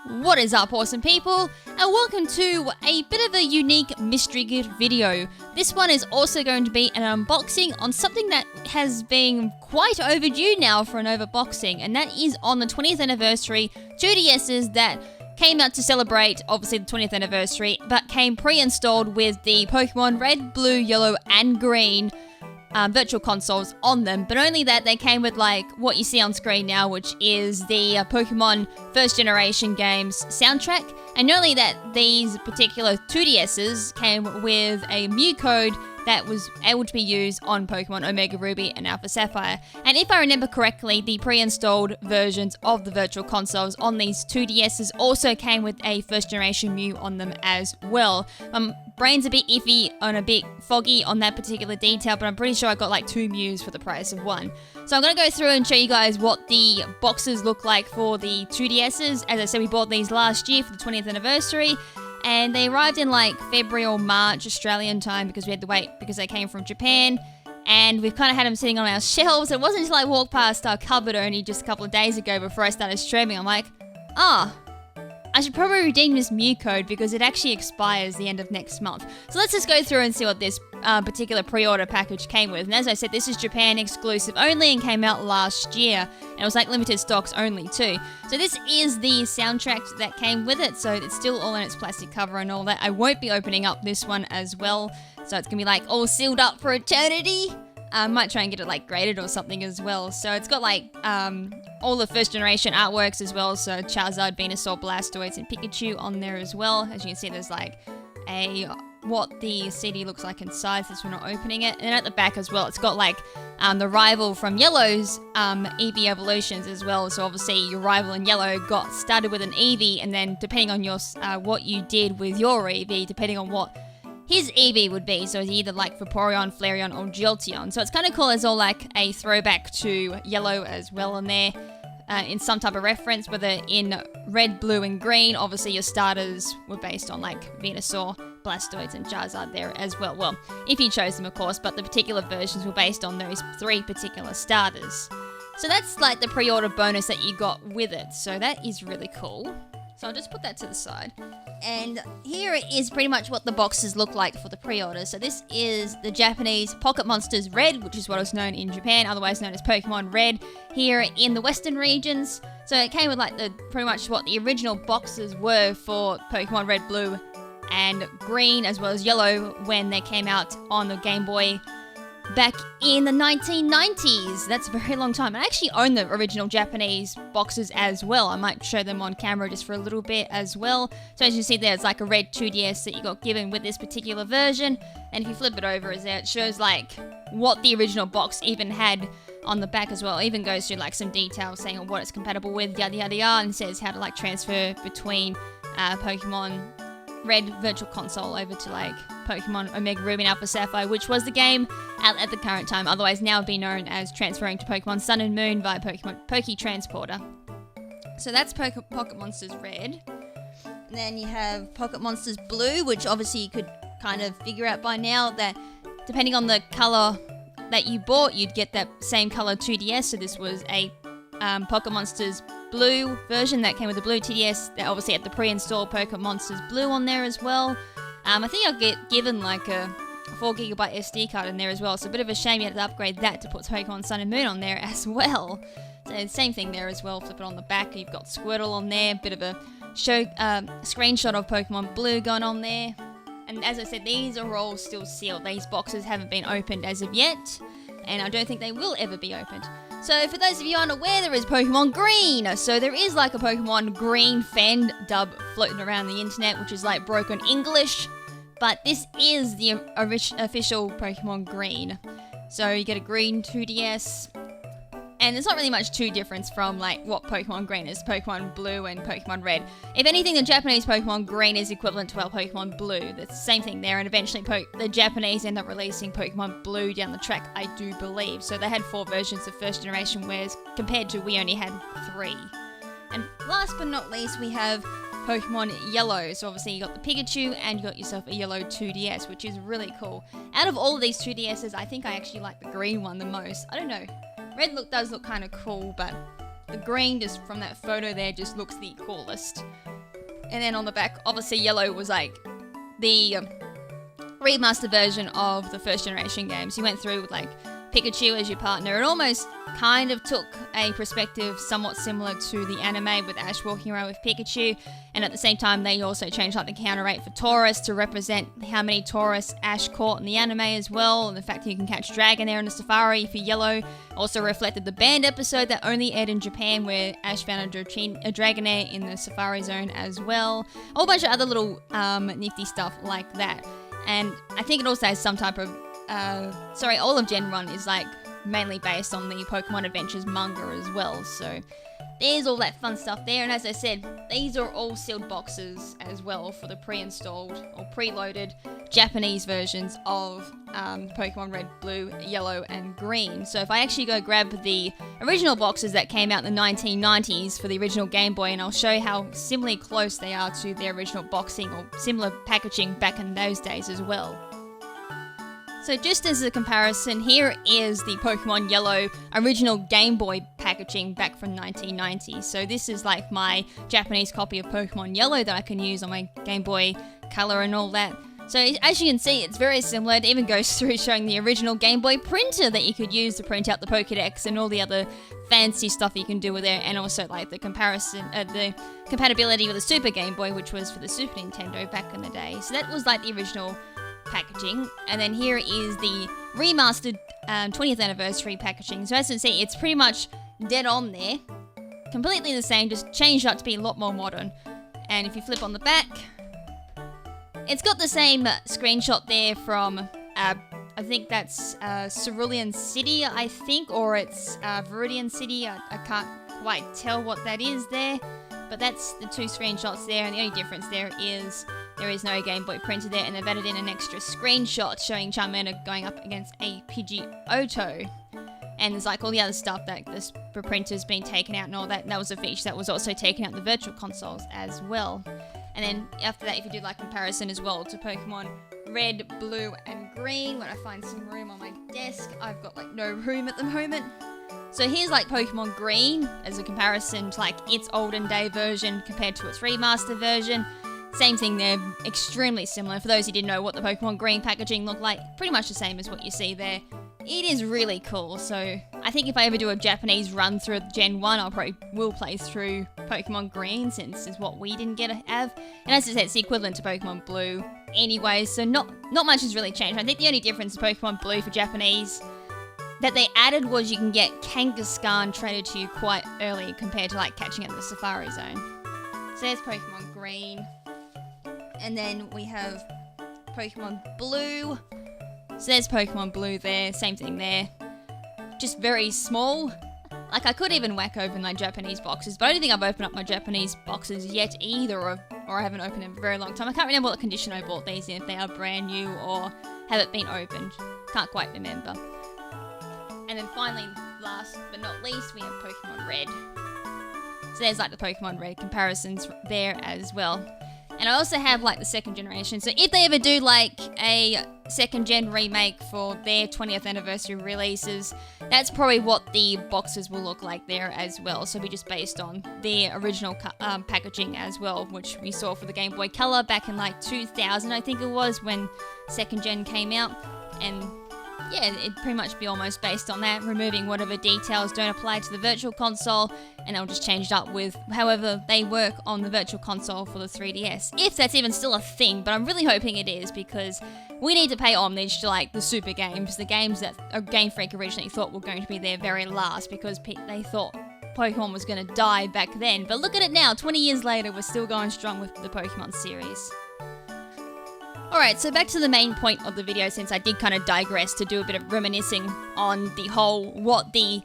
What is up, awesome people, and welcome to a bit of a unique mystery gift video. This one is also going to be an unboxing on something that has been quite overdue now for an overboxing, and that is on the 20th anniversary 2DSs that came out to celebrate, obviously, the 20th anniversary, but came pre-installed with the Pokemon Red, Blue, Yellow, and Green virtual consoles on them, but only that they came with like what you see on screen now, which is the Pokemon first generation games soundtrack, and not only that, these particular 2DSs came with a Mew code that was able to be used on Pokemon Omega Ruby and Alpha Sapphire. And if I remember correctly, the pre-installed versions of the virtual consoles on these 2DSs also came with a first generation Mew on them as well. Brain's a bit iffy and a bit foggy on that particular detail, but I'm pretty sure I got like 2 Mews for the price of 1. So I'm going to go through and show you guys what the boxes look like for the 2DSs. As I said, we bought these last year for the 20th anniversary, and they arrived in like February or March Australian time because we had to wait because they came from Japan, and we've kind of had them sitting on our shelves. It wasn't until I walked past our cupboard only just a couple of days ago before I started streaming, I'm like, I should probably redeem this Mew code because it actually expires the end of next month. So let's just go through and see what this particular pre-order package came with. And as I said, this is Japan exclusive only and came out last year. And it was like limited stocks only too. So this is the soundtrack that came with it. So it's still all in its plastic cover and all that. I won't be opening up this one as well. So it's going to be like all sealed up for eternity. I might try and get it like graded or something as well. So it's got like all the first generation artworks as well. So Charizard, Venusaur, Blastoise, and Pikachu on there as well. As you can see, there's like what the CD looks like inside since we're not opening it. And at the back as well, it's got like the rival from Yellow's Eevee evolutions as well. So obviously your rival in Yellow got started with an Eevee, and then depending on your what you did with your Eevee, depending on what his Eevee would be, so it's either like Vaporeon, Flareon, or Jolteon. So it's kind of cool as all like a throwback to Yellow as well in there, in some type of reference, whether in Red, Blue, and Green, obviously your starters were based on like Venusaur, Blastoise, and Charizard there as well. Well, if you chose them, of course, but the particular versions were based on those 3 particular starters. So that's like the pre-order bonus that you got with it, so that is really cool. So I'll just put that to the side. And here is pretty much what the boxes look like for the pre-order. So this is the Japanese Pocket Monsters Red, which is what is known in Japan, otherwise known as Pokemon Red here in the Western regions. So it came with like pretty much what the original boxes were for Pokemon Red, Blue, and Green, as well as Yellow when they came out on the Game Boy back in the 1990s. That's a very long time. I actually own the original Japanese boxes as well. I might show them on camera just for a little bit as well. So as you see there, it's like a red 2DS that you got given with this particular version. And if you flip it over, it shows like what the original box even had on the back as well. It even goes through like some details saying what it's compatible with, yada yada yada, and says how to like transfer between Pokemon Red virtual console over to like Pokemon Omega Ruby and Alpha Sapphire, which was the game at the current time, otherwise now be known as transferring to Pokemon Sun and Moon via Pokemon Poke Transporter. So that's Pocket Monsters Red. And then you have Pocket Monsters Blue, which obviously you could kind of figure out by now that depending on the color that you bought, you'd get that same color 2DS. So this was a Pocket Monsters Blue version that came with the Blue TDS that obviously had the pre-installed Pocket Monsters Blue on there as well. I think I'll get given like a 4GB SD card in there as well, so a bit of a shame you had to upgrade that to put Pokemon Sun and Moon on there as well. So same thing there as well, flip it on the back, you've got Squirtle on there, bit of a screenshot of Pokemon Blue going on there. And as I said, these are all still sealed. These boxes haven't been opened as of yet, and I don't think they will ever be opened. So for those of you unaware, there is Pokemon Green. So there is like a Pokemon Green fan dub floating around the internet, which is like broken English. But this is the official Pokemon Green. So you get a green 2DS. And there's not really much difference from like what Pokemon Green is, Pokemon Blue and Pokemon Red. If anything, the Japanese Pokemon Green is equivalent to our Pokemon Blue. That's the same thing there, and eventually the Japanese end up releasing Pokemon Blue down the track, I do believe. So they had 4 versions of first generation, whereas compared to we only had 3. And last but not least, we have Pokemon Yellow. So obviously you got the Pikachu and you got yourself a Yellow 2DS, which is really cool. Out of all of these 2DSs, I think I actually like the green one the most. I don't know. Red does look kind of cool, but the green just from that photo there just looks the coolest. And then on the back, obviously yellow was like the remastered version of the first generation games. You went through with like Pikachu as your partner. It almost kind of took a perspective somewhat similar to the anime with Ash walking around with Pikachu, and at the same time they also changed like the counter rate for Taurus to represent how many Taurus Ash caught in the anime as well, and the fact that you can catch Dragon there in the Safari for yellow also reflected the banned episode that only aired in Japan where Ash found a Dragonair in the Safari zone as well. A whole bunch of other little nifty stuff like that. And I think it also has some type of all of Gen 1 is like mainly based on the Pokemon Adventures manga as well, so there's all that fun stuff there. And as I said, these are all sealed boxes as well for the pre-installed or preloaded Japanese versions of Pokemon Red, Blue, Yellow and Green. So if I actually go grab the original boxes that came out in the 1990s for the original Game Boy, and I'll show you how similarly close they are to their original boxing or similar packaging back in those days as well. So just as a comparison, here is the Pokemon Yellow original Game Boy packaging back from 1990. So this is like my Japanese copy of Pokemon Yellow that I can use on my Game Boy Color and all that. So as you can see, it's very similar. It even goes through showing the original Game Boy printer that you could use to print out the Pokédex and all the other fancy stuff you can do with it, and also like the compatibility with the Super Game Boy, which was for the Super Nintendo back in the day. So that was like the original packaging, and then here is the remastered 20th anniversary packaging. So as you can see, it's pretty much dead on there, completely the same, just changed up to be a lot more modern. And if you flip on the back, it's got the same screenshot there from I think that's Cerulean City, I think, or it's Viridian City. I can't quite tell what that is there, but that's the two screenshots there, and the only difference there is no Game Boy printer there, and they've added in an extra screenshot showing Charmander going up against a Pidgeotto. And there's like all the other stuff that the printer's been taken out and all that. And that was a feature that was also taken out in the virtual consoles as well. And then after that, if you do like comparison as well to Pokemon Red, Blue and Green, when I find some room on my desk, I've got like no room at the moment. So here's like Pokemon Green as a comparison to like its olden day version compared to its remastered version. Same thing there, extremely similar. For those who didn't know what the Pokemon Green packaging looked like, pretty much the same as what you see there. It is really cool, so I think if I ever do a Japanese run through Gen 1, I'll probably will play through Pokemon Green, since it's what we didn't get to have. And as I said, it's the equivalent to Pokemon Blue anyway, so not much has really changed. I think the only difference in Pokemon Blue for Japanese that they added was you can get Kangaskhan traded to you quite early compared to like catching it in the Safari Zone. So there's Pokemon Green. And then we have Pokemon Blue. So there's Pokemon Blue there, same thing there. Just very small. Like I could even whack open my Japanese boxes, but I don't think I've opened up my Japanese boxes yet either, or I haven't opened them in a very long time. I can't remember what condition I bought these in, if they are brand new or have it been opened. Can't quite remember. And then finally, last but not least, we have Pokemon Red. So there's like the Pokemon Red comparisons there as well. And I also have like the second generation. So if they ever do like a second gen remake for their 20th anniversary releases, that's probably what the boxes will look like there as well. So it'll be just based on their original packaging as well, which we saw for the Game Boy Color back in like 2000, I think it was, when second gen came out. And yeah, it'd pretty much be almost based on that, removing whatever details don't apply to the Virtual Console, and they'll just change it up with however they work on the Virtual Console for the 3DS. If that's even still a thing, but I'm really hoping it is, because we need to pay homage to like the super games, the games that Game Freak originally thought were going to be their very last, because they thought Pokemon was going to die back then. But look at it now, 20 years later, we're still going strong with the Pokemon series. Alright, so back to the main point of the video, since I did kind of digress to do a bit of reminiscing on the whole, what the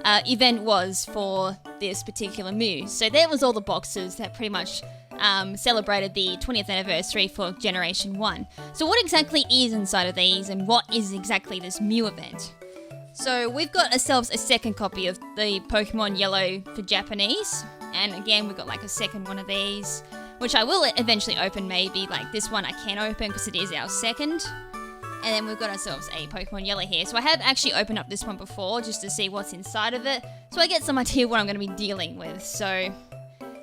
event was for this particular Muse. So there was all the boxes that pretty much celebrated the 20th anniversary for Generation 1. So what exactly is inside of these, and what is exactly this Mew event? So we've got ourselves a second copy of the Pokemon Yellow for Japanese, and again we've got like a second one of these, which I will eventually open maybe. Like this one I can open because it is our second. And then we've got ourselves a Pokemon Yellow here. So I have actually opened up this one before just to see what's inside of it. So I get some idea what I'm going to be dealing with. So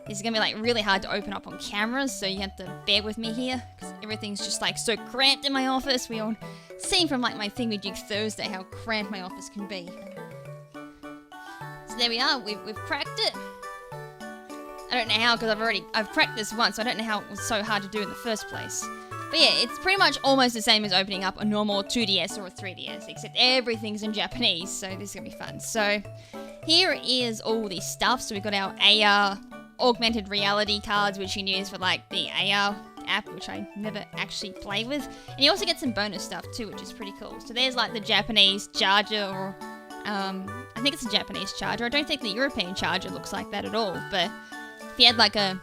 this is going to be like really hard to open up on cameras. So you have to bear with me here because everything's just like so cramped in my office. We all seen from like my Thingamajig Thursday how cramped my office can be. So there we are. We've cracked it. I don't know how because I've cracked this once. So I don't know how it was so hard to do in the first place. But yeah, it's pretty much almost the same as opening up a normal 2DS or a 3DS, except everything's in Japanese, so this is going to be fun. So here is all the stuff. So we've got our AR augmented reality cards, which you can use for like the AR app, which I never actually play with. And you also get some bonus stuff too, which is pretty cool. So there's like the Japanese charger, or I think it's a Japanese charger. I don't think the European charger looks like that at all, but if you had like a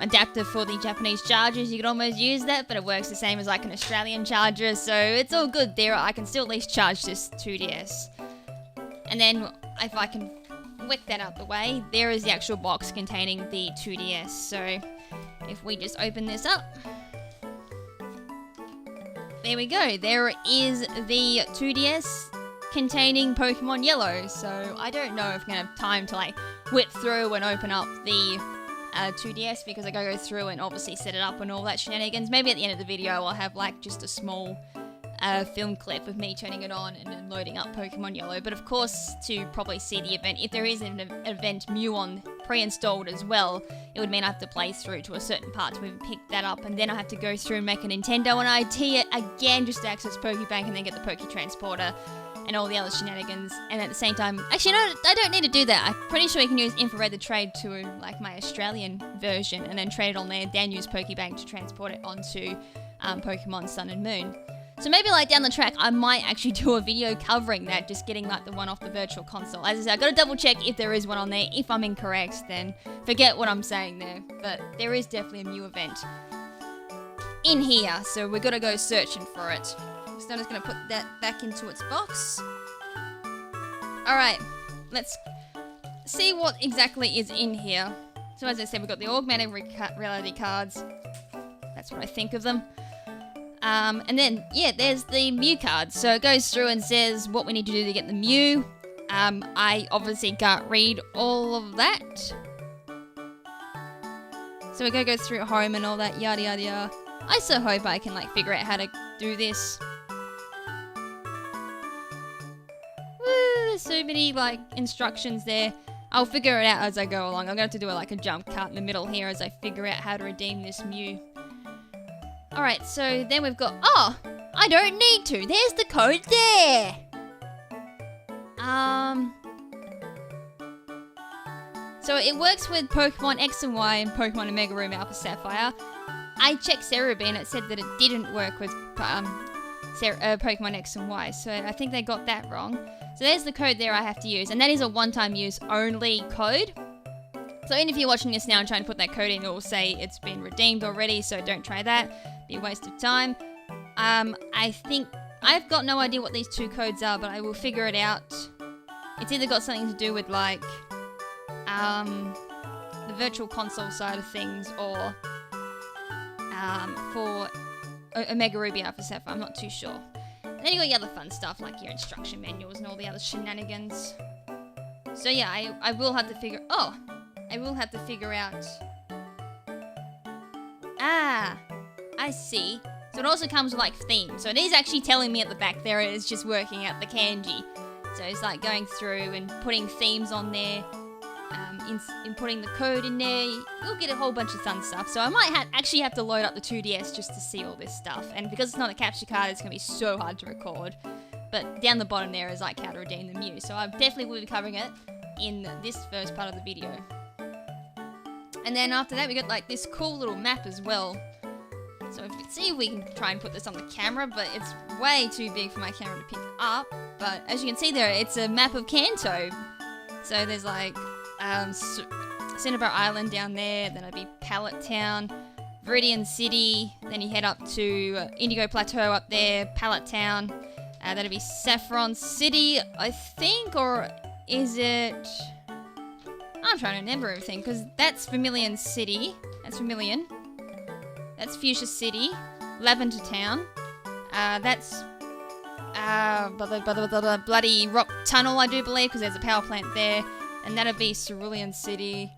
adapter for the Japanese chargers, you could almost use that, but it works the same as like an Australian charger, so it's all good there. I can still at least charge this 2DS. And then if I can whip that out the way, there is the actual box containing the 2DS. So if we just open this up, there we go. There is the 2DS containing Pokemon Yellow. So I don't know if I'm gonna have time to like whip through and open up the 2DS because I gotta go through and obviously set it up and all that shenanigans. Maybe at the end of the video I'll have like just a small film clip of me turning it on and then loading up Pokemon Yellow. But of course, to probably see the event, if there is an event Muon pre-installed as well, it would mean I have to play through to a certain part to even pick that up, and then I have to go through and make a Nintendo and ID it again just to access Pokebank and then get the Poke Transporter and all the other shenanigans. And at the same time, actually no, I don't need to do that. I'm pretty sure you can use Infrared to trade to like my Australian version and then trade it on there, then use Pokebank to transport it onto Pokemon Sun and Moon. So maybe like down the track I might actually do a video covering that, just getting like the one off the virtual console. As I said, I've got to double check if there is one on there. If I'm incorrect, then forget what I'm saying there. But there is definitely a Mew event in here, so we're gonna go searching for it. So I'm just going to put that back into its box. Alright, let's see what exactly is in here. So as I said, we've got the augmented reality cards. That's what I think of them. And then, yeah, there's the Mew cards. So it goes through and says what we need to do to get the Mew. I obviously can't read all of that. So we're going to go through home and all that, yada yada yada. I so hope I can like figure out how to do this. There's so many like instructions there. I'll figure it out as I go along. I'm going to have to do like a jump cut in the middle here as I figure out how to redeem this Mew. Alright, so then we've got... Oh! I don't need to! There's the code there! So it works with Pokemon X and Y and Pokemon Omega Ruby Alpha Sapphire. I checked Cerebi and it said that it didn't work with Pokemon X and Y, so I think they got that wrong. So there's the code there I have to use, and that is a one-time use only code. So even if you're watching this now and trying to put that code in, it will say it's been redeemed already, so don't try that. Be a waste of time. I think... I've got no idea what these two codes are, but I will figure it out. It's either got something to do with, like, the virtual console side of things, or for Omega Ruby Alpha Sapphire. I'm not too sure. And then you got your other fun stuff, like your instruction manuals and all the other shenanigans. So yeah, I will have to figure... Oh! I will have to figure out... Ah! I see. So it also comes with, like, themes. So it is actually telling me at the back there, it's just working out the kanji. So it's, like, going through and putting themes on there, inputting the code in there. You'll get a whole bunch of fun stuff. So I might actually have to load up the 2DS just to see all this stuff. And because it's not a capture card, it's going to be so hard to record. But down the bottom there is, like, how to redeem the Mew. So I definitely will be covering it in this first part of the video. And then after that, we got, like, this cool little map as well. So see if we can try and put this on the camera, but it's way too big for my camera to pick up. But as you can see there, it's a map of Kanto. So there's like Cinnabar Island down there, then it'd be Pallet Town, Viridian City, then you head up to Indigo Plateau up there, Pallet Town. That'd be Saffron City, I think, or is it... I'm trying to remember everything, because that's Vermilion City. That's Vermilion. That's Fuchsia City, Lavender Town, That's bloody rock tunnel, I do believe, because there's a power plant there. And that'd be Cerulean City.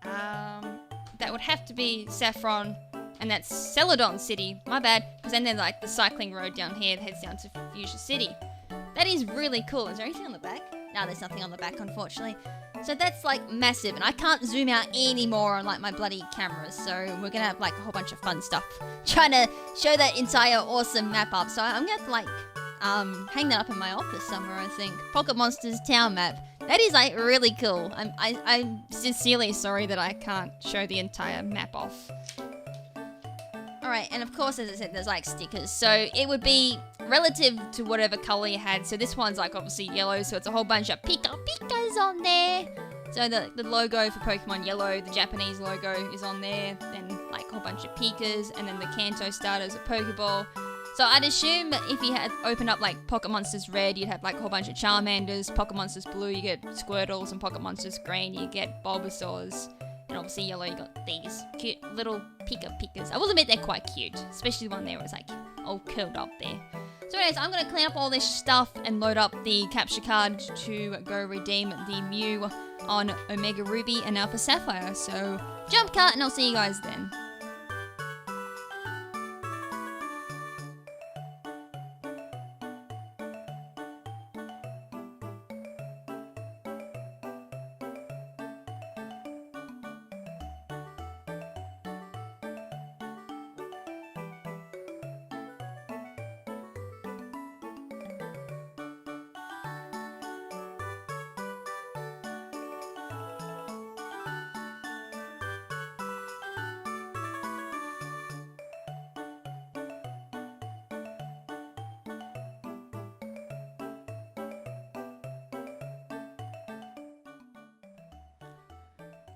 That would have to be Saffron. And that's Celadon City. My bad. Because then there's like the cycling road down here that heads down to Fuchsia City. That is really cool. Is there anything on the back? No, there's nothing on the back, unfortunately. So that's like massive, and I can't zoom out anymore on like my bloody cameras, so we're gonna have like a whole bunch of fun stuff trying to show that entire awesome map up. So I'm gonna have to like hang that up in my office somewhere, I think. Pocket Monsters town map. That is like really cool. I'm sincerely sorry that I can't show the entire map off. Alright, and of course, as I said, there's like stickers, so it would be relative to whatever colour you had. So this one's like obviously yellow, so it's a whole bunch of Pikas on there. So the logo for Pokemon Yellow, the Japanese logo is on there, then like a whole bunch of Pikas, and then the Kanto starters, a Pokeball. So I'd assume if you had opened up like Pocket Monsters Red, you'd have like a whole bunch of Charmanders. Pocket Monsters Blue, you get Squirtles, and Pocket Monsters Green, you get Bulbasaurs. And obviously yellow, you got these cute little Pikas. I will admit they're quite cute, especially the one there was like all curled up there. So anyways, I'm going to clean up all this stuff and load up the capture card to go redeem the Mew on Omega Ruby and Alpha Sapphire. So jump cut and I'll see you guys then.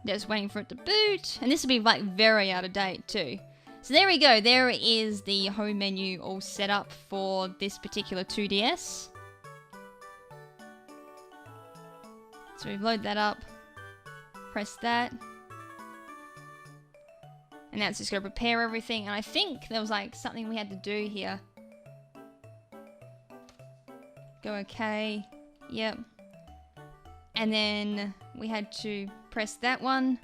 Just waiting for it to boot. And this will be like very out of date too. So there we go. There is the home menu all set up for this particular 2DS. So we load that up. Press that. And now it's just going to prepare everything. And I think there was like something we had to do here. Go okay. Yep. And then we had to press that one.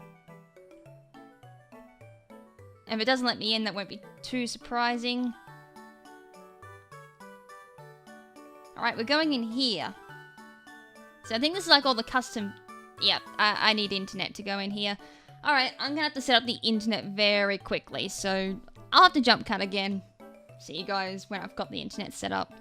And if it doesn't let me in, that won't be too surprising. Alright, we're going in here. So I think this is like all the custom... Yep, I need internet to go in here. Alright, I'm gonna have to set up the internet very quickly, so I'll have to jump cut again. See you guys when I've got the internet set up.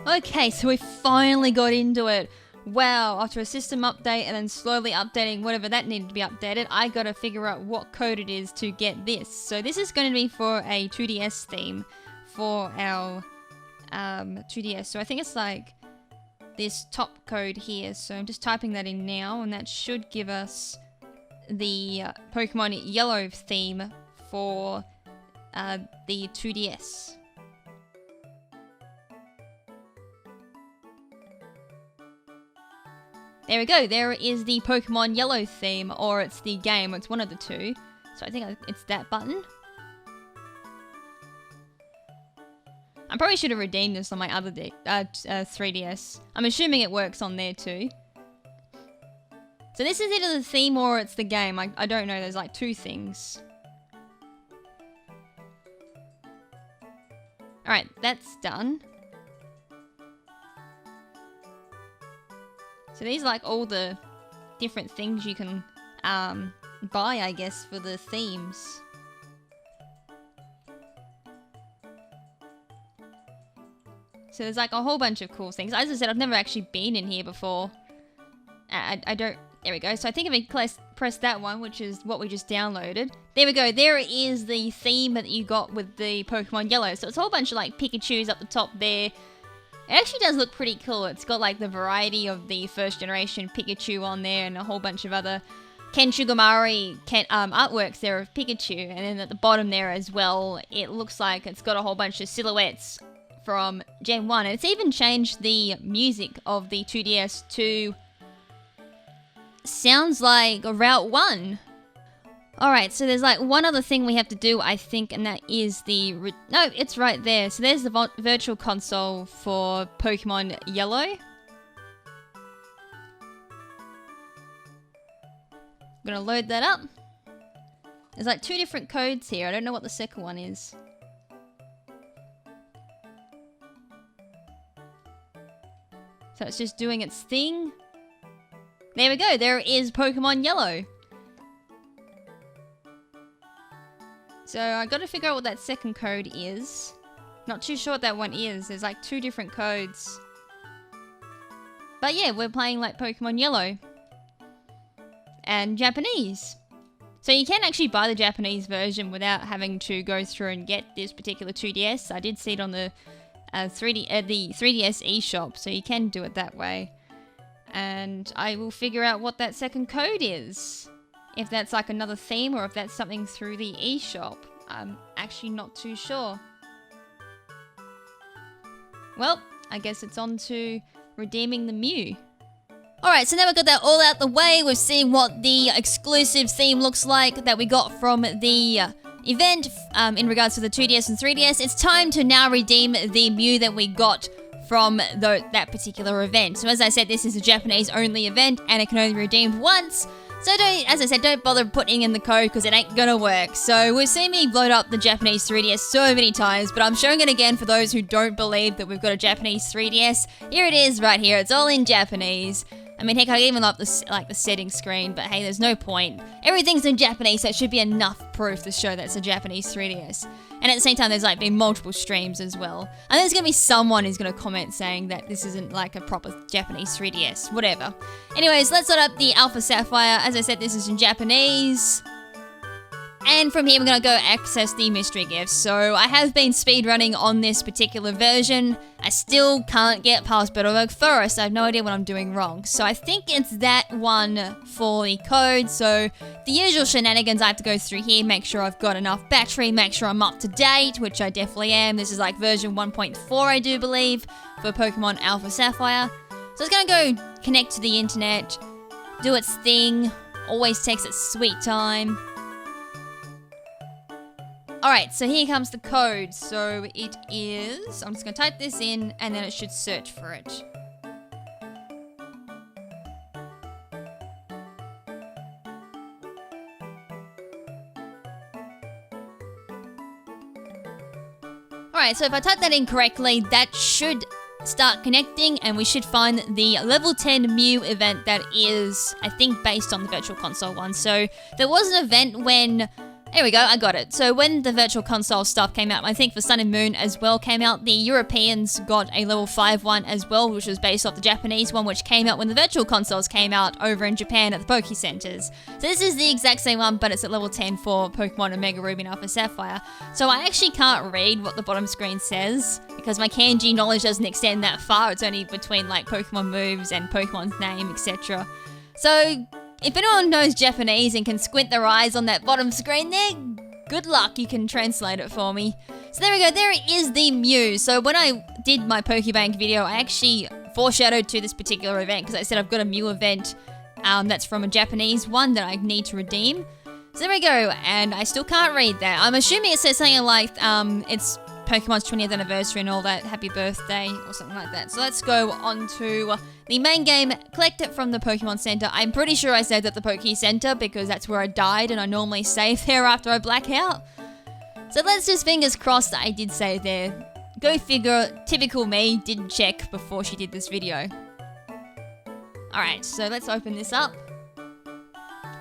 Okay, so we finally got into it. Wow, after a system update and then slowly updating whatever that needed to be updated, I gotta figure out what code it is to get this. So this is going to be for a 2DS theme for our 2DS. So I think it's like this top code here. So I'm just typing that in now, and that should give us the Pokemon Yellow theme for the 2DS. There we go, there is the Pokemon Yellow theme, or it's the game, it's one of the two. So I think it's that button. I probably should have redeemed this on my other 3DS. I'm assuming it works on there too. So this is either the theme or it's the game, I don't know, there's like two things. Alright, that's done. So these are like all the different things you can buy, I guess, for the themes. So there's like a whole bunch of cool things. As I said, I've never actually been in here before. I don't... There we go. So I think if we press that one, which is what we just downloaded. There we go. There is the theme that you got with the Pokemon Yellow. So it's a whole bunch of like Pikachus up the top there. It actually does look pretty cool. It's got like the variety of the first generation Pikachu on there and a whole bunch of other Ken Sugimari artworks there of Pikachu. And then at the bottom there as well, it looks like it's got a whole bunch of silhouettes from Gen 1. And it's even changed the music of the 2DS to... sounds like Route 1. Alright, so there's like one other thing we have to do, I think, and that is the... No, it's right there. So there's the virtual console for Pokemon Yellow. I'm gonna load that up. There's like 2 different codes here. I don't know what the second one is. So it's just doing its thing. There we go, there is Pokemon Yellow. So I gotta figure out what that second code is. Not too sure what that one is. There's like 2 different codes. But yeah, we're playing like Pokemon Yellow. And Japanese. So you can actually buy the Japanese version without having to go through and get this particular 2DS. I did see it on the the 3DS eShop, so you can do it that way. And I will figure out what that second code is. If that's like another theme or if that's something through the eShop. I'm actually not too sure. Well, I guess it's on to redeeming the Mew. Alright, so now we've got that all out the way. We've seen what the exclusive theme looks like that we got from the event in regards to the 2DS and 3DS. It's time to now redeem the Mew that we got from that particular event. So as I said, this is a Japanese only event and it can only be redeemed once. So don't bother putting in the code because it ain't gonna work. So we've seen me load up the Japanese 3DS so many times, but I'm showing it again for those who don't believe that we've got a Japanese 3DS. Here it is right here. It's all in Japanese. I mean, heck, I even up the settings screen, but hey, there's no point. Everything's in Japanese, so it should be enough proof to show that it's a Japanese 3DS. And at the same time, there's like been multiple streams as well. And there's gonna be someone who's gonna comment saying that this isn't like a proper Japanese 3DS, whatever. Anyways, let's load up the Alpha Sapphire. As I said, this is in Japanese. And from here, we're going to go access the mystery gifts. So I have been speedrunning on this particular version. I still can't get past Battleberg Forest. I have no idea what I'm doing wrong. So I think it's that one for the code. So the usual shenanigans I have to go through here, make sure I've got enough battery, make sure I'm up to date, which I definitely am. This is like version 1.4, I do believe, for Pokemon Alpha Sapphire. So it's going to go connect to the internet, do its thing, always takes its sweet time. Alright, so here comes the code. So it is... I'm just going to type this in and then it should search for it. Alright, so if I type that in correctly, that should start connecting and we should find the level 10 Mew event that is, I think, based on the Virtual Console one. So there was an event when... There we go, I got it. So when the Virtual Console stuff came out, I think for Sun and Moon as well came out, the Europeans got a level 5 one as well, which was based off the Japanese one, which came out when the Virtual Consoles came out over in Japan at the Poke Centers. So this is the exact same one, but it's at level 10 for Pokemon Omega Ruby and Alpha Sapphire. So I actually can't read what the bottom screen says, because my kanji knowledge doesn't extend that far. It's only between like Pokemon moves and Pokemon's name, etc. So... if anyone knows Japanese and can squint their eyes on that bottom screen there, good luck, you can translate it for me. So there we go, there is the Mew. So when I did my Pokebank video, I actually foreshadowed to this particular event because I said I've got a Mew event that's from a Japanese one that I need to redeem. So there we go, and I still can't read that. I'm assuming it says something like it's Pokemon's 20th anniversary and all that, happy birthday or something like that. So let's go on to the main game, collect it from the Pokemon Center. I'm pretty sure I saved at the Poke Center because that's where I died and I normally save there after I black out. So let's just fingers crossed that I did save there. Go figure, typical me, didn't check before she did this video. Alright, so let's open this up.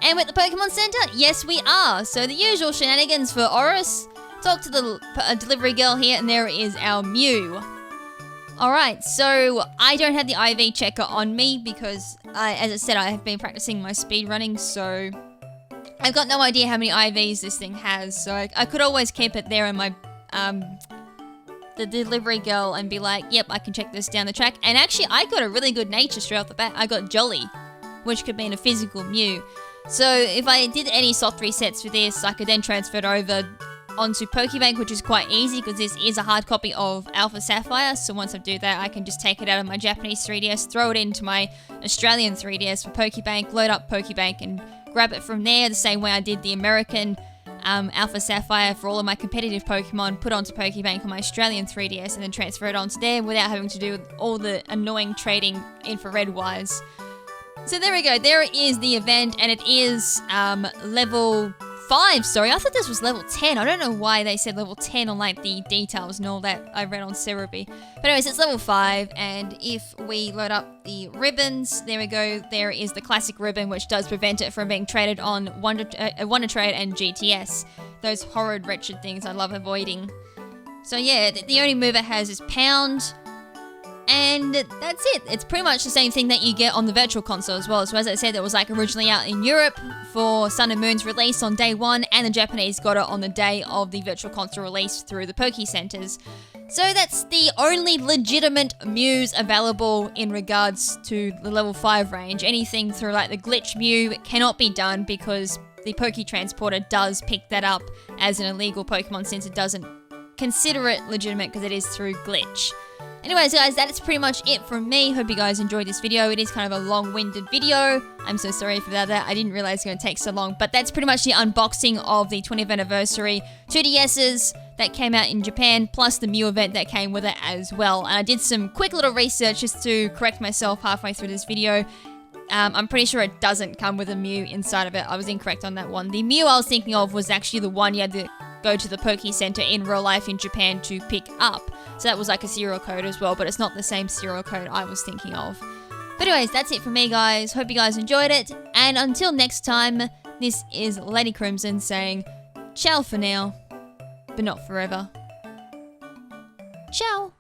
And we're at the Pokemon Center? Yes, we are. So the usual shenanigans for Oris. Talk to the delivery girl here, and there is our Mew. Alright, so I don't have the IV checker on me because, as I said, I have been practicing my speed running, so I've got no idea how many IVs this thing has, so I could always keep it there in my, the delivery girl and be like, yep, I can check this down the track. And actually, I got a really good nature straight off the bat. I got Jolly, which could mean a physical Mew. So if I did any soft resets for this, I could then transfer it over onto Pokebank, which is quite easy because this is a hard copy of Alpha Sapphire. So once I do that, I can just take it out of my Japanese 3DS, throw it into my Australian 3DS for Pokebank, load up Pokebank and grab it from there the same way I did the American Alpha Sapphire for all of my competitive Pokemon, put onto Pokebank on my Australian 3DS and then transfer it onto there without having to do all the annoying trading infrared-wise. So there we go, there is the event, and it is level 5, sorry, I thought this was level 10. I don't know why they said level 10 on like the details and all that I read on Cerebi. But anyways, it's level 5, and if we load up the ribbons, there we go, there is the classic ribbon, which does prevent it from being traded on Wonder Trade and GTS. Those horrid, wretched things I love avoiding. So yeah, the only move it has is Pound. And that's it. It's pretty much the same thing that you get on the Virtual Console as well. So as I said, it was like originally out in Europe for Sun and Moon's release on day 1, and the Japanese got it on the day of the Virtual Console release through the Poke Centers. So that's the only legitimate Mews available in regards to the level 5 range. Anything through like the Glitch Mew cannot be done because the Poke Transporter does pick that up as an illegal Pokemon since it doesn't consider it legitimate because it is through Glitch. Anyways, guys, that is pretty much it from me. Hope you guys enjoyed this video. It is kind of a long-winded video. I'm so sorry for that. I didn't realize it was going to take so long. But that's pretty much the unboxing of the 20th anniversary 2DSs that came out in Japan, plus the Mew event that came with it as well. And I did some quick little research just to correct myself halfway through this video. I'm pretty sure it doesn't come with a Mew inside of it. I was incorrect on that one. The Mew I was thinking of was actually the one you had to go to the Poke Center in real life in Japan to pick up. So that was like a serial code as well, but it's not the same serial code I was thinking of. But anyways, that's it for me, guys. Hope you guys enjoyed it. And until next time, this is Lady KrimZen saying ciao for now, but not forever. Ciao!